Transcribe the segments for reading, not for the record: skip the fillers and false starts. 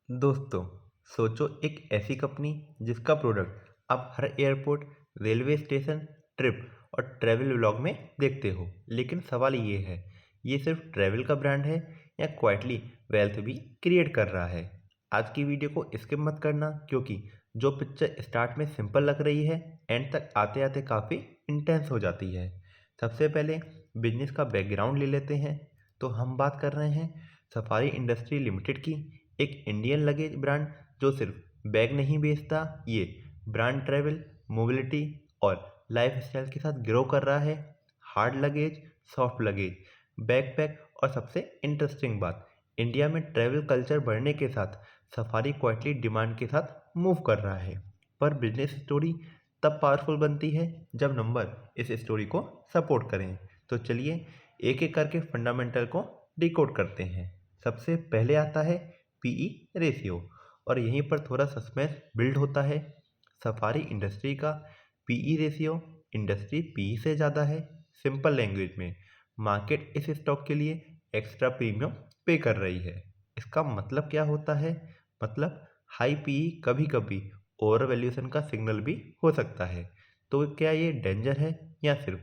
दोस्तों, सोचो एक ऐसी कंपनी जिसका प्रोडक्ट आप हर एयरपोर्ट, रेलवे स्टेशन, ट्रिप और ट्रैवल व्लॉग में देखते हो। लेकिन सवाल ये है, ये सिर्फ ट्रैवल का ब्रांड है या क्वाइटली वेल्थ भी क्रिएट कर रहा है। आज की वीडियो को स्किप मत करना, क्योंकि जो पिक्चर स्टार्ट में सिंपल लग रही है, एंड तक आते आते काफ़ी इंटेंस हो जाती है। सबसे पहले बिजनेस का बैकग्राउंड ले लेते हैं। तो हम बात कर रहे हैं सफारी इंडस्ट्री लिमिटेड की, एक इंडियन लगेज ब्रांड जो सिर्फ बैग नहीं बेचता। ये ब्रांड ट्रैवल, मोबिलिटी और लाइफस्टाइल के साथ ग्रो कर रहा है। Hard luggage, soft luggage, backpack और सबसे इंटरेस्टिंग बात, इंडिया में ट्रैवल कल्चर बढ़ने के साथ सफारी क्वाइटली डिमांड के साथ मूव कर रहा है। पर बिजनेस स्टोरी तब पावरफुल बनती है जब नंबर इस स्टोरी को सपोर्ट करें। तो चलिए एक एक करके फंडामेंटल को डिकोड करते हैं। सबसे पहले आता है पीई रेशियो, और यहीं पर थोड़ा सस्पेंस बिल्ड होता है। सफारी इंडस्ट्री का पीई रेशियो इंडस्ट्री पीई से ज़्यादा है। सिंपल लैंग्वेज में, मार्केट इस स्टॉक के लिए एक्स्ट्रा प्रीमियम पे कर रही है। इसका मतलब क्या होता है? मतलब हाई पीई कभी कभी ओवर वैल्यूएशन का सिग्नल भी हो सकता है। तो क्या ये डेंजर है या सिर्फ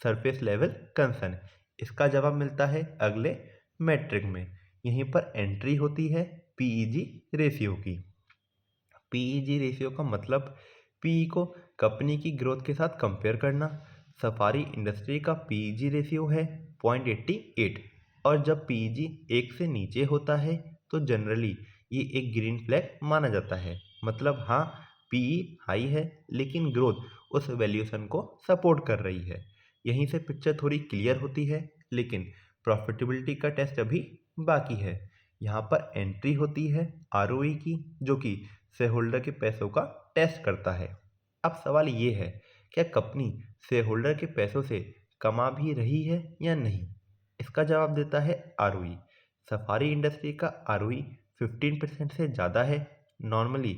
सरफेस लेवल कंसर्न? इसका जवाब मिलता है अगले मैट्रिक में। यहीं पर एंट्री होती है पीईजी रेशियो की। पीईजी रेशियो का मतलब पीई को कंपनी की ग्रोथ के साथ कंपेयर करना। सफारी इंडस्ट्री का पीईजी रेशियो है 0.88, और जब पीईजी 1 से नीचे होता है तो जनरली ये एक ग्रीन फ्लैग माना जाता है। मतलब हाँ, पीई हाई है लेकिन ग्रोथ उस वैल्यूएशन को सपोर्ट कर रही है। यहीं से पिक्चर थोड़ी क्लियर होती है, लेकिन प्रॉफिटेबिलिटी का टेस्ट अभी बाकी है। यहाँ पर एंट्री होती है आरओई की, जो कि शेयर होल्डर के पैसों का टेस्ट करता है। अब सवाल ये है, क्या कंपनी शेयर होल्डर के पैसों से कमा भी रही है या नहीं? इसका जवाब देता है आरओई। सफारी इंडस्ट्री का आरओई 15% से ज़्यादा है। नॉर्मली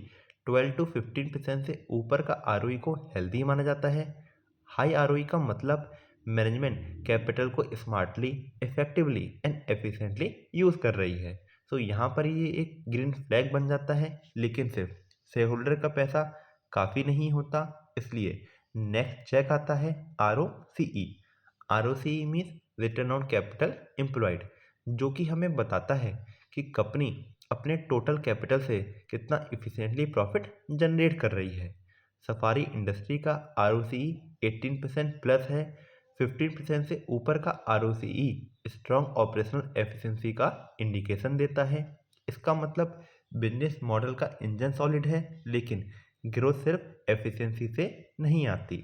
12 to 15% से ऊपर का आरओई को हेल्दी माना जाता है। हाई आरओई का मतलब मैनेजमेंट कैपिटल को smartly, effectively and efficiently use कर रही है। तो यहाँ पर ये एक ग्रीन फ्लैग बन जाता है, लेकिन सिर्फ शेयर होल्डर का पैसा काफ़ी नहीं होता। इसलिए नेक्स्ट चेक आता है R O C E. R O C E means return on capital employed, जो कि हमें बताता है कि कंपनी अपने टोटल कैपिटल से कितना इफिशिएंटली प्रॉफिट जनरेट कर रही है। सफारी इंडस्ट्री का are O C E 18% plus है। 15% से ऊपर का are O C E strong operational efficiency का इंडिकेशन देता है। इसका मतलब बिजनेस मॉडल का इंजन सॉलिड है, लेकिन ग्रोथ सिर्फ एफिशिएंसी से नहीं आती।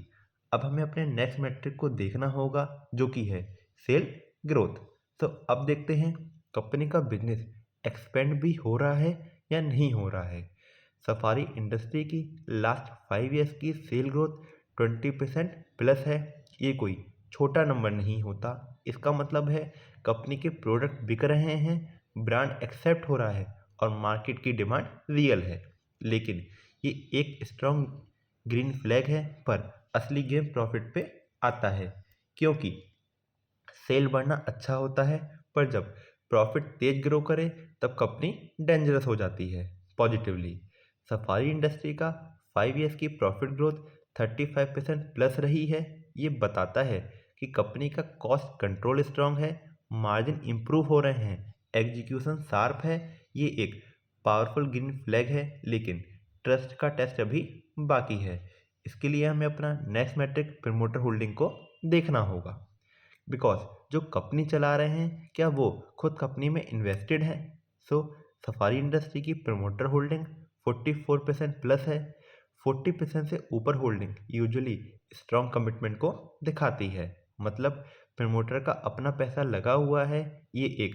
अब हमें अपने नेक्स्ट मैट्रिक को देखना होगा, जो कि है सेल ग्रोथ। तो अब देखते हैं कंपनी का बिजनेस एक्सपेंड भी हो रहा है या नहीं हो रहा है। सफारी इंडस्ट्री की लास्ट 5 ईयर्स की सेल ग्रोथ 20% प्लस है। ये कोई छोटा नंबर नहीं होता। इसका मतलब है कंपनी के प्रोडक्ट बिक रहे हैं, ब्रांड एक्सेप्ट हो रहा है और मार्केट की डिमांड रियल है। लेकिन ये एक स्ट्रॉन्ग ग्रीन फ्लैग है, पर असली गेम प्रॉफिट पे आता है। क्योंकि सेल बढ़ना अच्छा होता है, पर जब प्रॉफिट तेज ग्रो करे तब कंपनी डेंजरस हो जाती है पॉजिटिवली। सफारी इंडस्ट्री का 5 ईयर्स की प्रॉफिट ग्रोथ 35% प्लस रही है। ये बताता है कि कंपनी का कॉस्ट कंट्रोल स्ट्रांग है, मार्जिन इंप्रूव हो रहे हैं, एग्जीक्यूशन शार्प है। ये एक पावरफुल ग्रीन फ्लैग है, लेकिन ट्रस्ट का टेस्ट अभी बाकी है। इसके लिए हमें अपना नेक्स्ट मैट्रिक प्रमोटर होल्डिंग को देखना होगा। बिकॉज जो कंपनी चला रहे हैं, क्या वो खुद कंपनी में इन्वेस्टेड हैं? सो सफारी इंडस्ट्री की प्रमोटर होल्डिंग 44% प्लस है। 40% से ऊपर होल्डिंग यूजुअली स्ट्रॉन्ग कमिटमेंट को दिखाती है। मतलब प्रमोटर का अपना पैसा लगा हुआ है। ये एक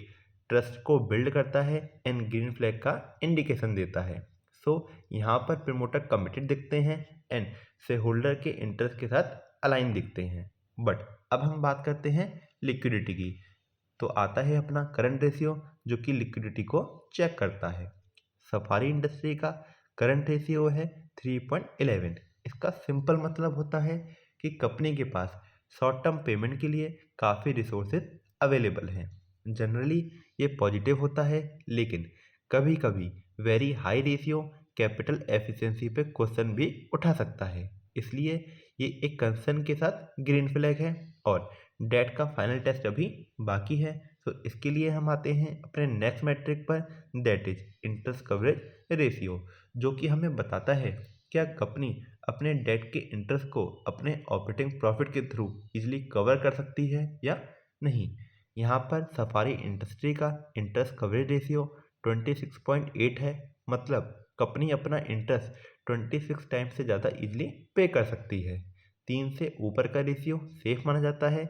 ट्रस्ट को बिल्ड करता है एंड ग्रीन फ्लैग का इंडिकेशन देता है। सो यहाँ पर प्रमोटर कमिटेड दिखते हैं एंड शेयर होल्डर के इंटरेस्ट के साथ अलाइन दिखते हैं। बट अब हम बात करते हैं लिक्विडिटी की। तो आता है अपना करंट रेशियो, जो कि लिक्विडिटी को चेक करता है। सफारी इंडस्ट्री का करंट रेशियो है 3.11। इसका सिंपल मतलब होता है कि कंपनी के पास शॉर्ट टर्म पेमेंट के लिए काफ़ी रिसोर्सेज अवेलेबल हैं। जनरली ये पॉजिटिव होता है, लेकिन कभी कभी very high ratio capital efficiency पे क्वेश्चन भी उठा सकता है, इसलिए ये एक कंसर्न के साथ ग्रीन फ्लैग है। और डेट का फाइनल टेस्ट अभी बाकी है, तो इसके लिए हम आते हैं अपने नेक्स्ट मैट्रिक पर, that is interest coverage ratio, जो कि हमें बताता है क्या कंपनी अपने डेट के इंटरेस्ट को अपने ऑपरेटिंग प्रॉफिट के थ्रू इजीली कवर कर सकती है या नहीं। यहाँ पर सफारी इंडस्ट्री का इंटरेस्ट कवरेज रेशियो 26.8 है, मतलब कंपनी अपना इंटरेस्ट 26 टाइम्स से ज़्यादा इजीली पे कर सकती है। 3 से ऊपर का रेशियो सेफ माना जाता है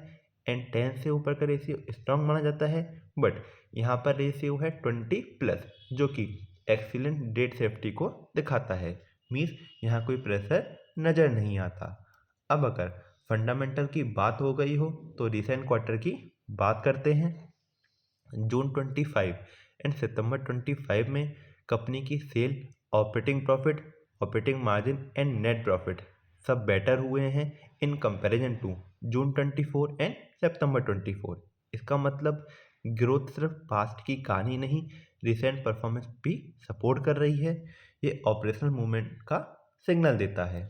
एंड 10 से ऊपर का रेशियो स्ट्रांग माना जाता है, बट यहाँ पर रेशियो है 20+, जो कि एक्सीलेंट डेट सेफ्टी को दिखाता है। मीन्स यहाँ कोई प्रेशर नज़र नहीं आता। अब अगर फंडामेंटल की बात हो गई हो तो रिसेंट क्वार्टर की बात करते हैं। जून 25 एंड सितंबर 25 में कंपनी की sale, operating profit, operating margin and net profit सब बेटर हुए हैं in comparison to June 24 and September 24। इसका मतलब ग्रोथ सिर्फ पास्ट की कहानी नहीं, रिसेंट परफॉर्मेंस भी सपोर्ट कर रही है। ये ऑपरेशनल मूवमेंट का सिग्नल देता है।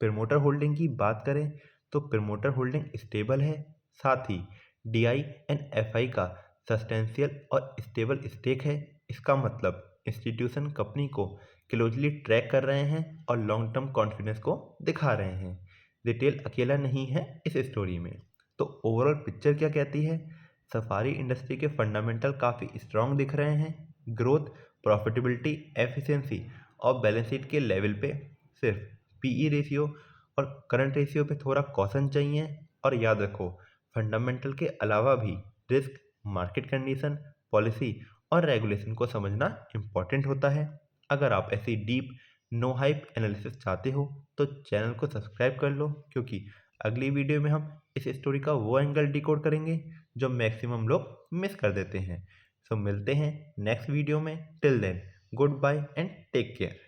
प्रमोटर होल्डिंग की बात करें तो प्रमोटर होल्डिंग स्टेबल है, साथ ही डीआई एंड एफआई का सस्टेंशियल और स्टेबल स्टेक है। इसका मतलब इंस्टीट्यूशन कंपनी को क्लोजली ट्रैक कर रहे हैं और लॉन्ग टर्म कॉन्फिडेंस को दिखा रहे हैं। रिटेल अकेला नहीं है इस स्टोरी में। तो ओवरऑल पिक्चर क्या कहती है? सफारी इंडस्ट्री के फंडामेंटल काफ़ी स्ट्रांग दिख रहे हैं। ग्रोथ, प्रॉफिटेबिलिटी, एफिशिएंसी और बैलेंस शीट के लेवल पे सिर्फ पीई रेशियो और करंट रेशियो पे थोड़ा कॉशन चाहिए। और याद रखो, फंडामेंटल के अलावा भी रिस्क, मार्केट कंडीशन, पॉलिसी और रेगुलेशन को समझना इम्पॉर्टेंट होता है। अगर आप ऐसी डीप नो हाइप एनालिसिस चाहते हो तो चैनल को सब्सक्राइब कर लो, क्योंकि अगली वीडियो में हम इस स्टोरी का वो एंगल डिकोड करेंगे जो मैक्सिमम लोग मिस कर देते हैं। सो मिलते हैं नेक्स्ट वीडियो में। Till then, goodbye and take care.